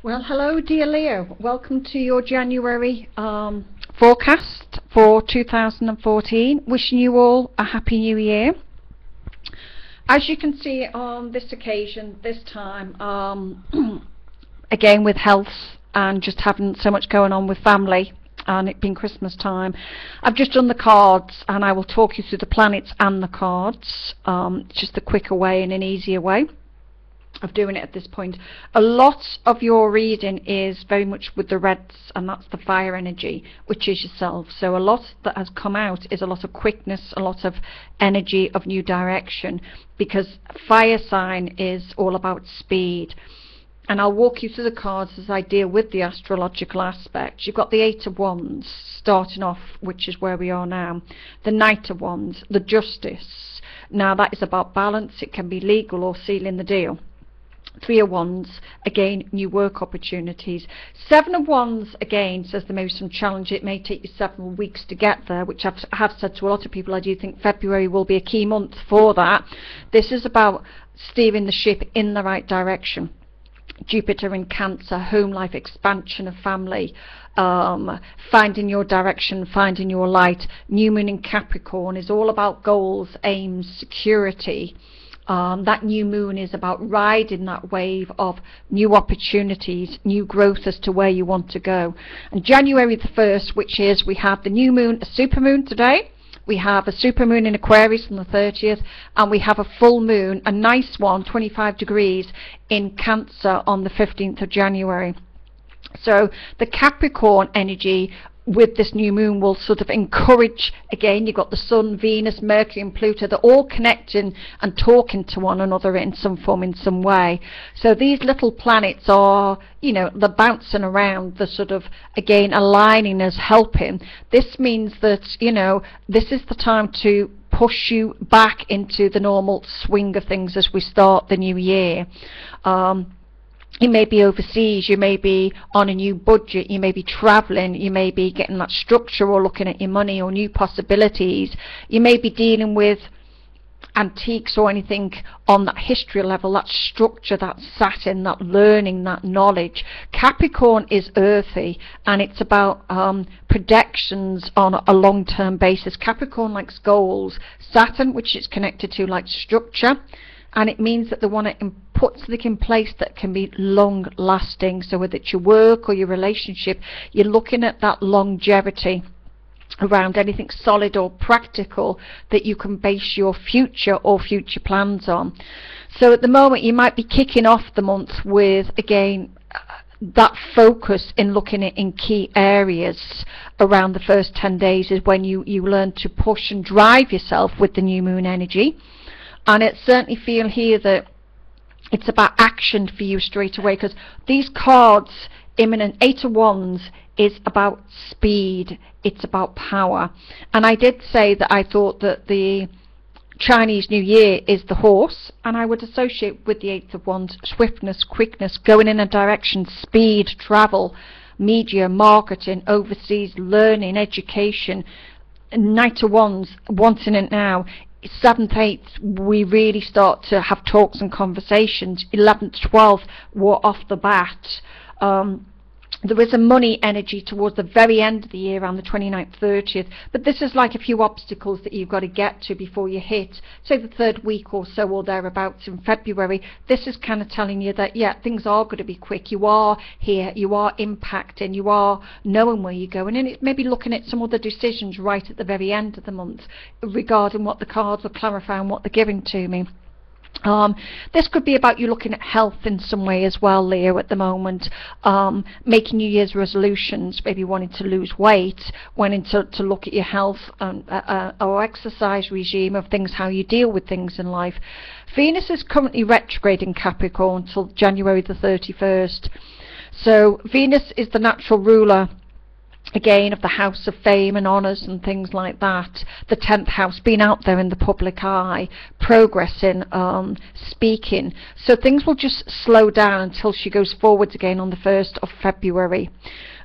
Well, hello, dear Leo. Welcome to your January forecast for 2014. Wishing you all a happy new year. As you can see on this occasion, this time, again with health and just having so much going on with family and it being Christmas time, I've just done the cards and I will talk you through the planets and the cards. Just a quicker way and an easier way of doing it at this point. A lot of your reading is very much with the reds, and that's the fire energy, which is yourself. So a lot that has come out is a lot of quickness, a lot of energy of new direction, because fire sign is all about speed. And I'll walk you through the cards as I deal with the astrological aspects. You've got the Eight of Wands starting off, which is where we are now. The Knight of Wands, the Justice. Now that is about balance. It can be legal or sealing the deal. Three of Wands, again, new work opportunities. Seven of Wands, again, says there may be some challenge. It may take you several weeks to get there, which I have said to a lot of people. I do think February will be a key month for that. This is about steering the ship in the right direction. Jupiter in Cancer, home life, expansion of family, finding your direction, finding your light. New moon in Capricorn is all about goals, aims, security. That new moon is about riding that wave of new opportunities, new growth as to where you want to go. And January the 1st, which is, we have the new moon, a supermoon today. We have a supermoon in Aquarius on the 30th, and we have a full moon, a nice one, 25 degrees, in Cancer on the 15th of January. So the Capricorn energy with this new moon will sort of encourage, again, you've got the Sun, Venus, Mercury and Pluto, they're all connecting and talking to one another in some form, in some way. So these little planets are, you know, they're bouncing around, the sort of, again, aligning us, helping. This means that, you know, this is the time to push you back into the normal swing of things as we start the new year. You may be overseas, you may be on a new budget, you may be travelling, you may be getting that structure or looking at your money or new possibilities. You may be dealing with antiques or anything on that history level, that structure, that Saturn, that learning, that knowledge. Capricorn is earthy, and it's about predictions on a long-term basis. Capricorn likes goals. Saturn, which it's connected to, likes structure. And it means that they want to put something in place that can be long lasting. So whether it's your work or your relationship, you're looking at that longevity around anything solid or practical that you can base your future or future plans on. So at the moment you might be kicking off the month with, again, that focus in looking at in key areas. Around the first 10 days is when you learn to push and drive yourself with the new moon energy. And it certainly feel here that it's about action for you straight away, because these cards, imminent, Eight of Wands, is about speed, it's about power. And I did say that I thought that the Chinese New Year is the horse, and I would associate with the Eight of Wands swiftness, quickness, going in a direction, speed, travel, media, marketing, overseas, learning, education. Knight of Wands, wanting it now. 7th, 8th, we really start to have talks and conversations. 11th, 12th, we're off the bat. There is a money energy towards the very end of the year, around the 29th, 30th, but this is like a few obstacles that you've got to get to before you hit, say, the 3rd week or so or thereabouts in February. This is kind of telling you that, yeah, things are going to be quick. You are here, you are impacting, you are knowing where you're going, and it's maybe looking at some other decisions right at the very end of the month regarding what the cards are clarifying, what they're giving to me. This could be about you looking at health in some way as well, Leo, at the moment, making New Year's resolutions, maybe wanting to lose weight, wanting to look at your health or exercise regime of things, how you deal with things in life. Venus is currently retrograde in Capricorn until January the 31st. So Venus is the natural ruler, again, of the house of fame and honours and things like that. The 10th house, being out there in the public eye, progressing, speaking. So things will just slow down until she goes forwards again on the 1st of February.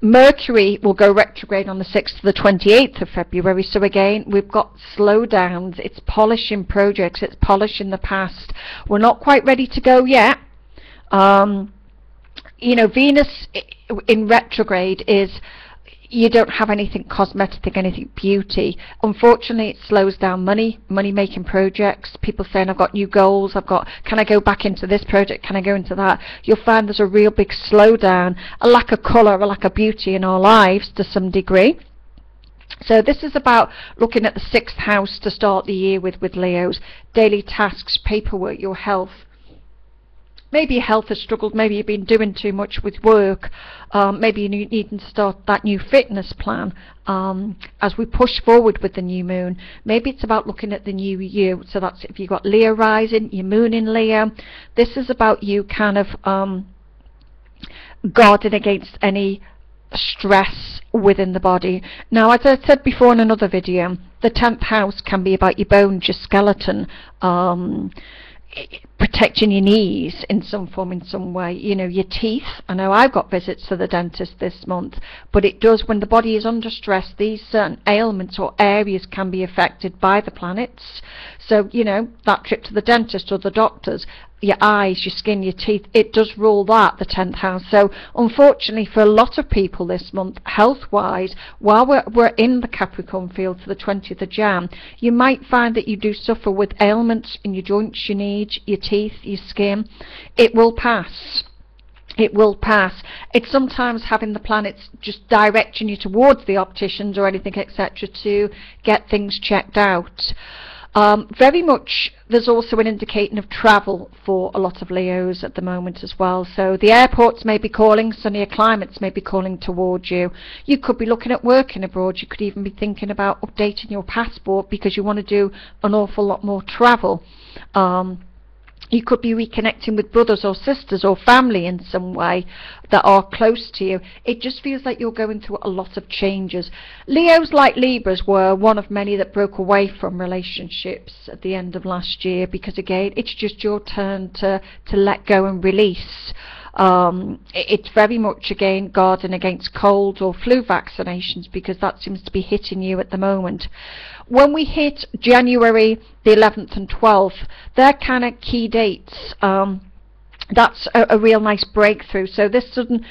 Mercury will go retrograde on the 6th to the 28th of February. So again, we've got slowdowns. It's polishing projects. It's polishing the past. We're not quite ready to go yet. you know, Venus in retrograde is, you don't have anything cosmetic, anything beauty. Unfortunately, it slows down money making projects. People saying, I've got new goals, can I go back into this project, can I go into that? You'll find there's a real big slowdown, a lack of colour, a lack of beauty in our lives to some degree. So this is about looking at the 6th house to start the year with Leos. Daily tasks, paperwork, your health. Maybe your health has struggled, maybe you've been doing too much with work, maybe you need to start that new fitness plan as we push forward with the new moon. Maybe it's about looking at the new year, so that's if you've got Leo rising, your moon in Leo. This is about you kind of guarding against any stress within the body. Now, as I said before in another video, the 10th house can be about your bones, your skeleton, protecting your knees in some form, in some way, you know, your teeth. I know I've got visits to the dentist this month, but it does, when the body is under stress, these certain ailments or areas can be affected by the planets. So, you know, that trip to the dentist or the doctors, your eyes, your skin, your teeth, it does rule that, the 10th house. So unfortunately for a lot of people this month, health wise, while we're in the Capricorn field to the 20th of Jan, you might find that you do suffer with ailments in your joints, your knees, your teeth, your skin. It will pass. It will pass. It's sometimes having the planets just directing you towards the opticians or anything, etc., to get things checked out. Very much, there's also an indicating of travel for a lot of Leos at the moment as well. So the airports may be calling, sunnier climates may be calling towards you. You could be looking at working abroad. You could even be thinking about updating your passport because you want to do an awful lot more travel. You could be reconnecting with brothers or sisters or family in some way that are close to you. It just feels like you're going through a lot of changes. Leos, like Libras, were one of many that broke away from relationships at the end of last year because, again, it's just your turn to let go and release. It's very much, again, guarding against cold or flu vaccinations because that seems to be hitting you at the moment. When we hit January the 11th and 12th, they're kind of key dates. That's a real nice breakthrough. So this sudden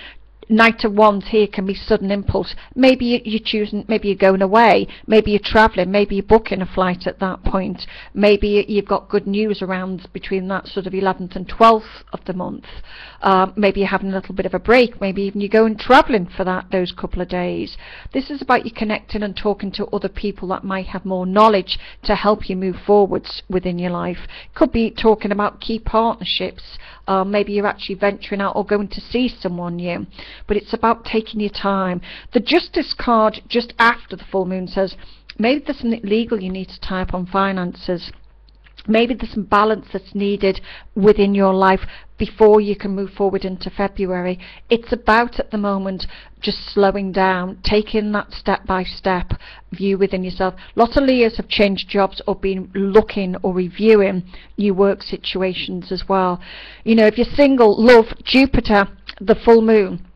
Knight of Wands here can be sudden impulse. Maybe you're choosing, maybe you're going away, maybe you're travelling, maybe you're booking a flight at that point, maybe you've got good news around between that sort of 11th and 12th of the month. Maybe you're having a little bit of a break, maybe even you're going travelling for those couple of days. This is about you connecting and talking to other people that might have more knowledge to help you move forwards within your life. Could be talking about key partnerships. Maybe you're actually venturing out or going to see someone new. But it's about taking your time. The Justice card just after the full moon says maybe there's something legal you need to tie up on finances. Maybe there's some balance that's needed within your life before you can move forward into February. It's about, at the moment, just slowing down, taking that step-by-step view within yourself. Lots of Leos have changed jobs or been looking or reviewing new work situations as well. You know, if you're single, love, Jupiter, the full moon.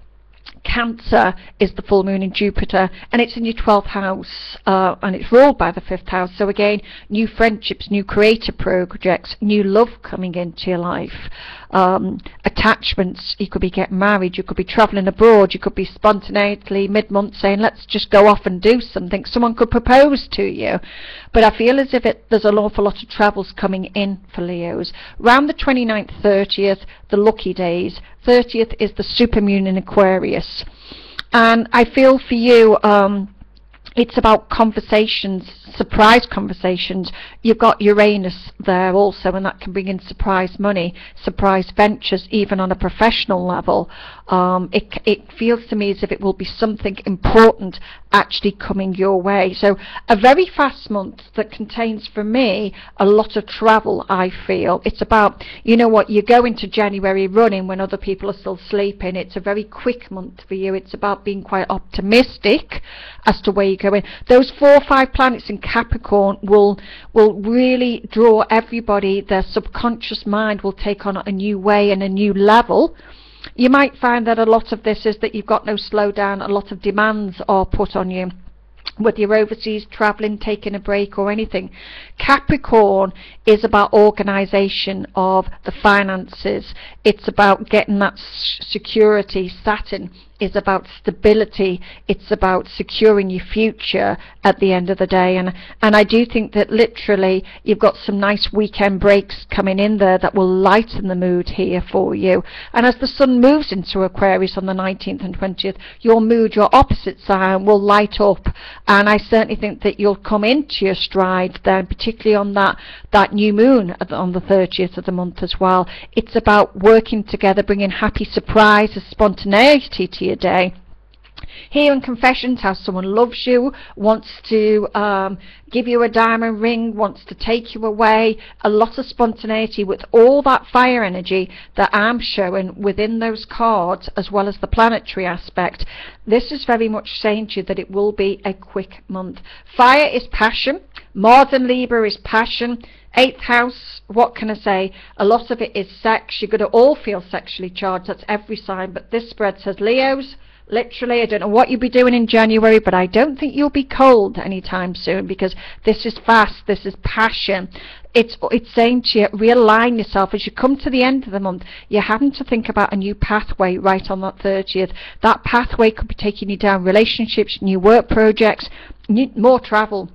Cancer is the full moon in Jupiter, and it's in your 12th house, and it's ruled by the 5th house. So again, new friendships, new creative projects, new love coming into your life, attachments. You could be getting married, you could be travelling abroad, you could be spontaneously mid-month saying let's just go off and do something. Someone could propose to you. But I feel as if there's an awful lot of travels coming in for Leos. Around the 29th, 30th, the lucky days. 30th is the supermoon in Aquarius. And I feel for you, it's about conversations, surprise conversations. You've got Uranus there also, and that can bring in surprise money, surprise ventures, even on a professional level. It feels to me as if it will be something important actually coming your way. So a very fast month that contains, for me, a lot of travel, I feel. It's about, you know what, you go into January running when other people are still sleeping. It's a very quick month for you. It's about being quite optimistic as to where you're going. Those 4 or 5 planets in Capricorn will really draw everybody. Their subconscious mind will take on a new way and a new level. You might find that a lot of this is that you've got no slowdown. A lot of demands are put on you. whether you're overseas, traveling, taking a break or anything. Capricorn is about organisation of the finances. It's about getting that security. Saturn is about stability. It's about securing your future at the end of the day. And I do think that literally you've got some nice weekend breaks coming in there that will lighten the mood here for you. And as the sun moves into Aquarius on the 19th and 20th, your mood, your opposite sign, will light up. And I certainly think that you'll come into your stride then, particularly on that new moon on the 30th of the month as well. It's about working together, bringing happy surprises, spontaneity to your day. Hearing confessions, how someone loves you, wants to give you a diamond ring, wants to take you away. A lot of spontaneity with all that fire energy that I'm showing within those cards, as well as the planetary aspect. This is very much saying to you that it will be a quick month. Fire is passion. Mars in Libra is passion. 8th house, what can I say? A lot of it is sex. You're going to all feel sexually charged. That's every sign. But this spread says Leos. Literally, I don't know what you'll be doing in January, but I don't think you'll be cold anytime soon, because this is fast, this is passion. It's saying to you, realign yourself as you come to the end of the month. You're having to think about a new pathway right on that 30th. That pathway could be taking you down relationships, new work projects, more travel.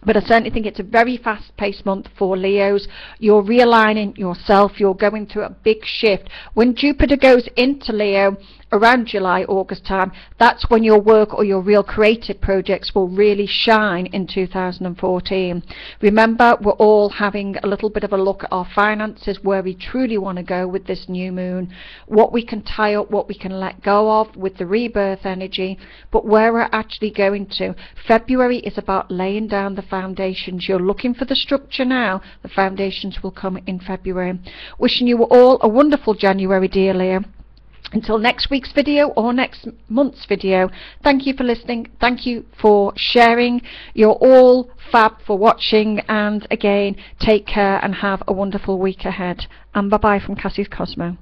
But I certainly think it's a very fast-paced month for Leos. You're realigning yourself. You're going through a big shift. When Jupiter goes into Leo around July, August time, that's when your work or your real creative projects will really shine in 2014. Remember, we're all having a little bit of a look at our finances, where we truly want to go with this new moon, what we can tie up, what we can let go of with the rebirth energy, but where we're actually going to. February is about laying down the foundations. You're looking for the structure now. The foundations will come in February. Wishing you all a wonderful January, dear Leo. Until next week's video or next month's video, thank you for listening. Thank you for sharing. You're all fab for watching. And again, take care and have a wonderful week ahead. And bye-bye from Cassie's Cosmo.